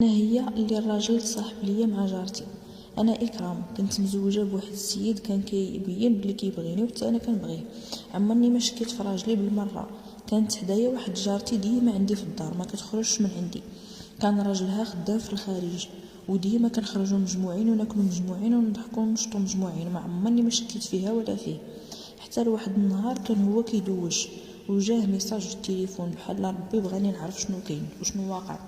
انا هي اللي الراجل صاحب ليا مع جارتي. انا اكرام كنت مزوجه بواحد السيد كان كيبين بلي كيبغيني وحتى انا كنبغيه. عمرني ما شكيت في راجلي بالمره. كانت حدايا واحد جارتي ديما عندي في الدار، ما كتخرجش من عندي. كان راجلها خدام في الخارج، وديما كنخرجوا مجموعين وناكلوا مجموعين ونضحكوا ونشطوا مجموعين. ما عمرني ما شكيت فيها ولا فيه. حتى لواحد النهار كان هو كيدوش وجاه ميساج في التليفون بحال ربي بغاني نعرف شنو كاين وشنو واقع.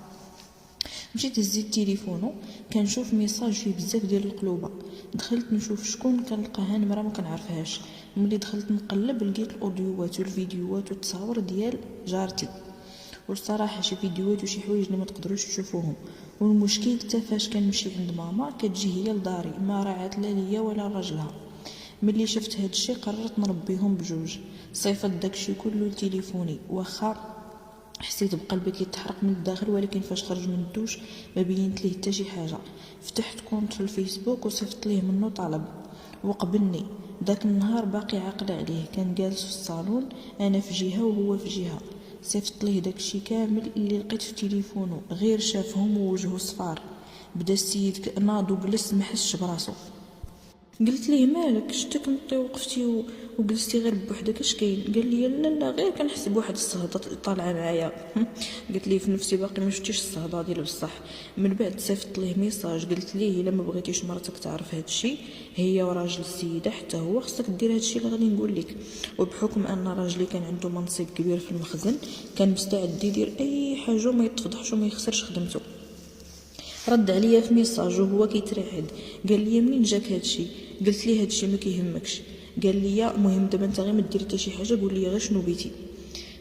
مشيت هزيت تليفونو، كنشوف ميساج فيه بزاف ديال القلوبه. دخلت نشوف شكون، كنلقاها نمره ما كنعرفهاش. ملي دخلت نقلب لقيت الاوديوات والفيديوهات والتصاور ديال جارتي، والصراحه شي فيديوهات وشي حوايج اللي ما تقدروش تشوفوهم. والمشكل حتى فاش كنمشي عند ماما كتجي هي لداري، ما راعات لا ليا ولا راجلها. ملي شفت هادشي قررت نربيهم بجوج. صيفط داكشي كله لتليفوني، واخا حسيت بقلبي كيتحرق من الداخل، ولكن فاش خرج من الدوش ما بينت ليه حتى شي حاجه. فتحت كونت في الفيسبوك وصيفط ليه منه طلب وقبلني. داك النهار باقي عاقله عليه، كان جالس في الصالون، انا في جهه وهو في جهه. صيفط ليه داكشي كامل اللي لقيت في تليفونه، غير شافهم ووجهه صفار. بدا السيد ناض وجلس ما حسش براسو. قلت ليه مالك شتك نطي وقفتي وجلستي غير بوحدك اش كاين؟ قال لي لا غير كنحس بواحد الصهده طالعه معايا. قلت ليه في نفسي باقي ما شفتيش الصهده ديال بصح. من بعد صيفط ليه ميساج قلت ليه الا ما بغيتيش مرتك تعرف هادشي هي وراجل السيده حتى هو خصك دير هادشي اللي غادي نقول لك. وبحكم ان راجلي كان عنده منصب كبير في المخزن كان مستعد يدير اي حاجه وما يتفضحش وما يخسرش خدمته. رد عليا في ميساج وهو كيترعد، قال لي منين جاك هادشي؟ قلت ليه هادشي ما كيهمكش. قال لي المهم دابا انت غير ما دير حتى شي حاجه، قول لي غير شنو بيتي.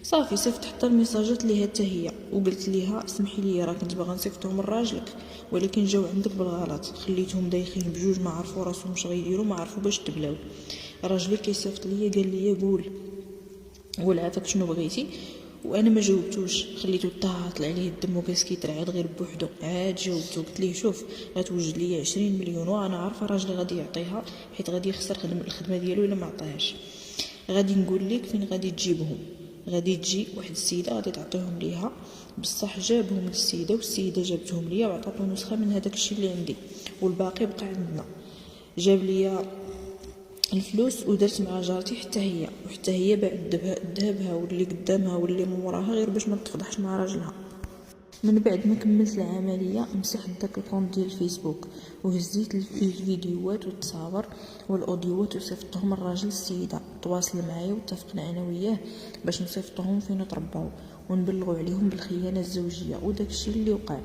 صافي صيفط حتى الميساجات ليها حتى هي، وقلت ليها اسمحي لي راه كنت باغا نصيفطهم لراجلك ولكن جاو عندك بالغلط، خليتهم دايخين بجوج ما عرفوا راسهم اش غيديروا، ما عرفوا باش تبلاو. راجلي كيصيفط ليا قال لي قول عافاك شنو بغيتي. وانا ما جاوبتوش، خليته طاطل عليه الدم وكاس كيترعد غير بوحدو. عاد جاوبتو قلت ليه شوف غتوجد ليا 20 مليون وانا عارفه راجلي غادي يعطيها، حيت غادي يخسر الخدمه ديالو الا ما عطاهاش. غادي نقول لك فين غادي تجيبهم. غادي تجي واحد السيده غادي تعطيهم ليها بصح. جابهم للسيده والسيده جابتهم ليا وعطاتو نسخه من هذاك الشيء اللي عندي والباقي بقى عندنا. جاب ليا الفلوس ودرت مع جارتي حتى هي باعت ذهبها واللي قدامها واللي موراها غير باش ما تفضحش مع راجلها. من بعد ما كملت العمليه مسحت داك الكونت ديال الفيسبوك وهزيت الفيديوهات والتصاور والاوديوات وصيفطتهم لراجل السيده. تواصل معايا واتفقنا انا وياه باش نصيفطوهم فين ترباو ونبلغوا عليهم بالخيانه الزوجيه. وداك الشيء اللي وقع،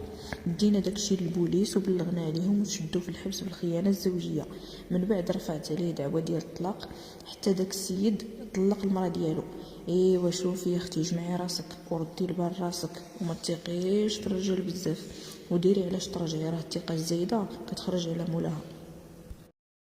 دينا داك الشيء للبوليس وبلغنا عليهم وتشدوا في الحبس بالخيانه الزوجيه. من بعد رفعت عليه دعوه ديال الطلاق حتى داك السيد طلق المراه ديالو. ايوا شوفي يا اختي جمعي راسك وردي لبال راسك وما تثقيش في الرجال بزاف، وديري علاش ترجعي، راه الثقه الزايده كتخرج على مولاها.